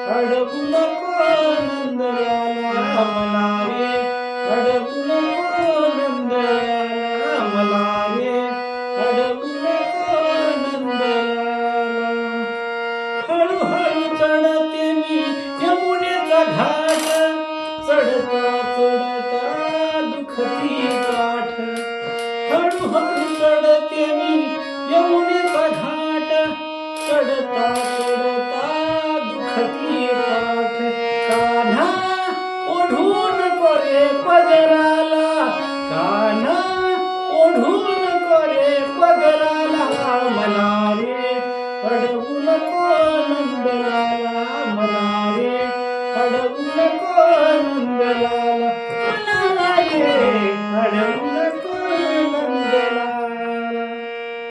अडवू नको नंदयाला मला रे, अडवू नको नंदयाला मला रे, अडवू नको नंदयाला. हळूहळू चढते मी यमुनेचा घाट, चढता चढता दुखती काठ. हळूहळू चढते मी यमुनेचा घाट, चढता चढता दुखती काठ. कान्हा ओढून नको रे पदराला